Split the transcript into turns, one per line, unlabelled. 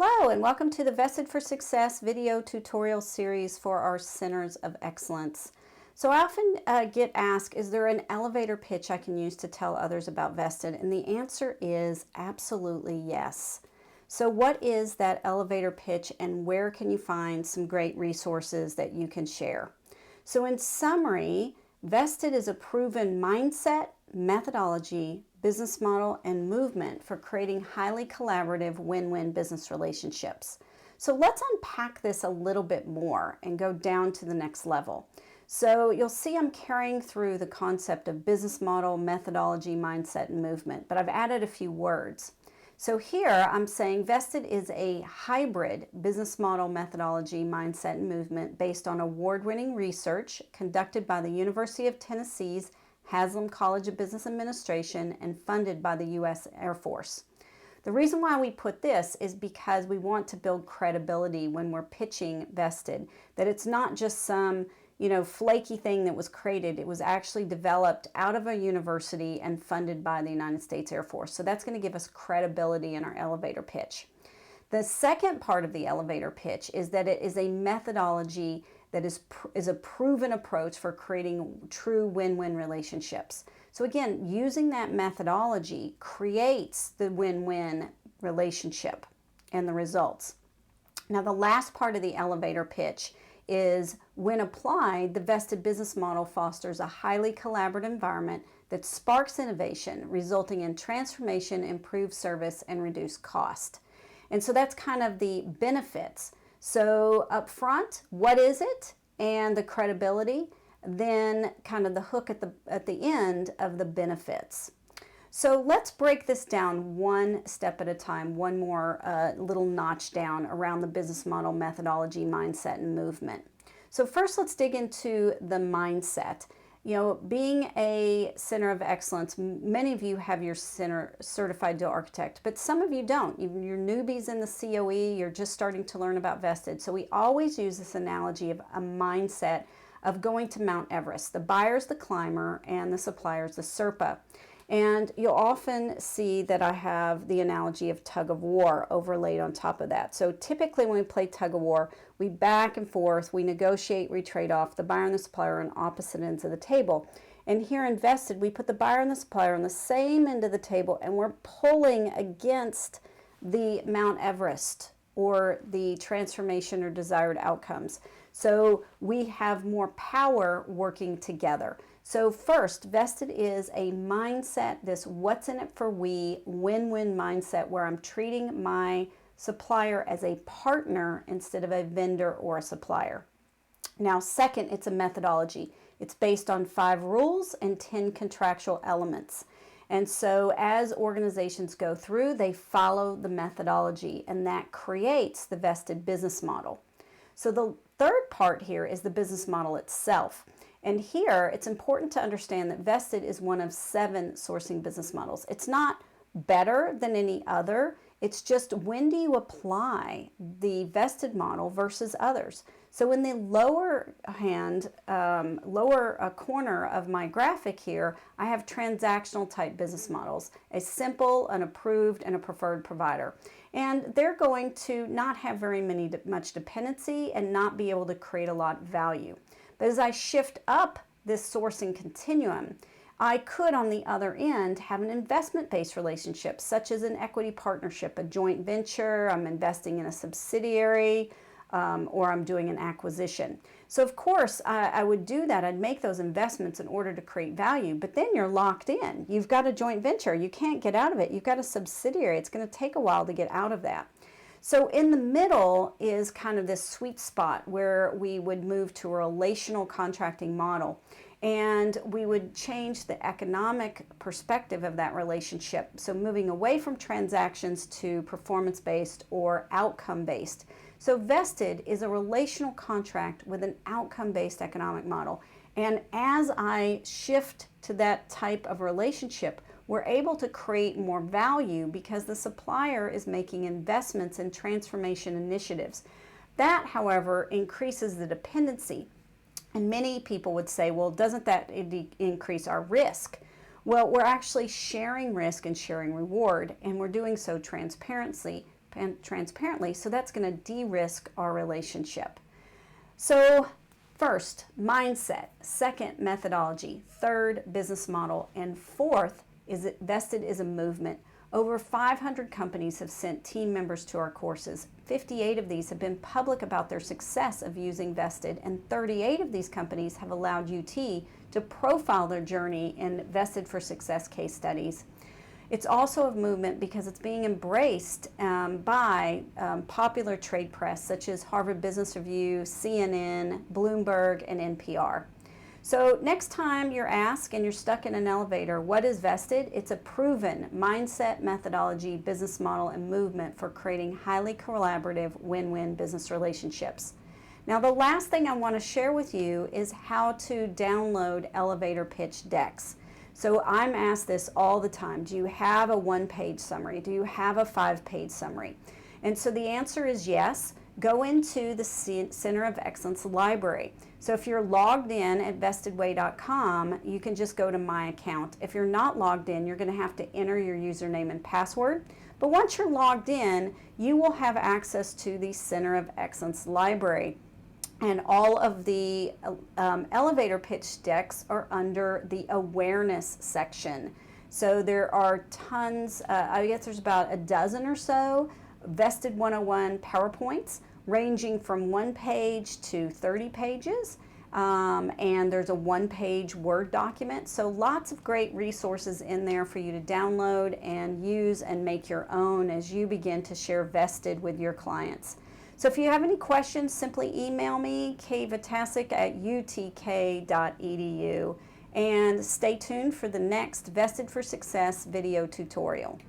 Hello and welcome to the Vested for Success video tutorial series for our Centers of Excellence. So I often get asked, is there an elevator pitch I can use to tell others about Vested? And the answer is absolutely yes. So what is that elevator pitch and where can you find some great resources that you can share? So in summary, Vested is a proven mindset, methodology, business model, and movement for creating highly collaborative win-win business relationships. So let's unpack this a little bit more and go down to the next level. So you'll see I'm carrying through the concept of business model, methodology, mindset, and movement, but I've added a few words. So here I'm saying Vested is a hybrid business model, methodology, mindset, and movement based on award-winning research conducted by the University of Tennessee's Haslam College of Business Administration and funded by the U.S. Air Force. The reason why we put this is because we want to build credibility when we're pitching Vested, that it's not just some flaky thing that was created. It was actually developed out of a university and funded by the United States Air Force. So that's going to give us credibility in our elevator pitch. The second part of the elevator pitch is that it is a methodology that is a proven approach for creating true win-win relationships. So again, using that methodology creates the win-win relationship and the results. Now the last part of the elevator pitch is, when applied, the Vested business model fosters a highly collaborative environment that sparks innovation, resulting in transformation, improved service, and reduced cost. And so that's kind of the benefits. So up front, what is it? And the credibility, then kind of the hook at the end of the benefits. So let's break this down one step at a time, one more little notch down around the business model, methodology, mindset, and movement. So first let's dig into the mindset. Being a center of excellence, many of you have your center certified dual architect, but some of you don't. You're newbies in the COE, you're just starting to learn about Vested. So we always use this analogy of a mindset of going to Mount Everest. The buyer's the climber and the supplier's the Sherpa. And you'll often see that I have the analogy of tug of war overlaid on top of that. So typically when we play tug of war, we back and forth, we negotiate, we trade off. The buyer and the supplier are on opposite ends of the table. And here in Vested, we put the buyer and the supplier on the same end of the table, and we're pulling against the Mount Everest or the transformation or desired outcomes. So we have more power working together. So first, Vested is a mindset, this what's in it for we, win-win mindset, where I'm treating my supplier as a partner instead of a vendor or a supplier. Now, second, it's a methodology. It's based on 5 rules and 10 contractual elements. And so as organizations go through, they follow the methodology, and that creates the Vested business model. So the third part here is the business model itself. And here, it's important to understand that Vested is one of 7 sourcing business models. It's not better than any other. It's just, when do you apply the Vested model versus others? So in the lower corner of my graphic here, I have transactional type business models, a simple, an approved, and a preferred provider. And they're going to not have very much dependency and not be able to create a lot of value. But as I shift up this sourcing continuum, I could, on the other end, have an investment-based relationship, such as an equity partnership, a joint venture, I'm investing in a subsidiary, or I'm doing an acquisition. So of course, I would do that. I'd make those investments in order to create value, but then you're locked in. You've got a joint venture. You can't get out of it. You've got a subsidiary. It's going to take a while to get out of that. So in the middle is kind of this sweet spot where we would move to a relational contracting model, and we would change the economic perspective of that relationship. So moving away from transactions to performance-based or outcome-based. So Vested is a relational contract with an outcome-based economic model. And as I shift to that type of relationship, we're able to create more value because the supplier is making investments in transformation initiatives. That, however, increases the dependency. And many people would say, well, doesn't that increase our risk? Well, we're actually sharing risk and sharing reward, and we're doing so transparently transparently, so that's going to de-risk our relationship. So first, mindset. Second, methodology. Third, business model. And fourth, is it vested is a movement. Over 500 companies have sent team members to our courses. 58 of these have been public about their success of using Vested, and 38 of these companies have allowed UT to profile their journey in Vested for Success case studies. It's also a movement because it's being embraced by popular trade press such as Harvard Business Review, CNN, Bloomberg, and NPR. So next time you're asked and you're stuck in an elevator, what is Vested? It's a proven mindset, methodology, business model, and movement for creating highly collaborative win-win business relationships. Now, the last thing I want to share with you is how to download elevator pitch decks. So I'm asked this all the time. Do you have a one-page summary? Do you have a 5-page summary? And so the answer is yes. Go into the Center of Excellence library. So if you're logged in at vestedway.com, you can just go to My Account. If you're not logged in, you're going to have to enter your username and password. But once you're logged in, you will have access to the Center of Excellence library. And all of the elevator pitch decks are under the awareness section. So there are tons, I guess there's about a dozen or so Vested 101 PowerPoints, ranging from 1 page to 30 pages. And there's a 1-page Word document. So lots of great resources in there for you to download and use and make your own as you begin to share Vested with your clients. So if you have any questions, simply email me, kvatasic@utk.edu, and stay tuned for the next Vested for Success video tutorial.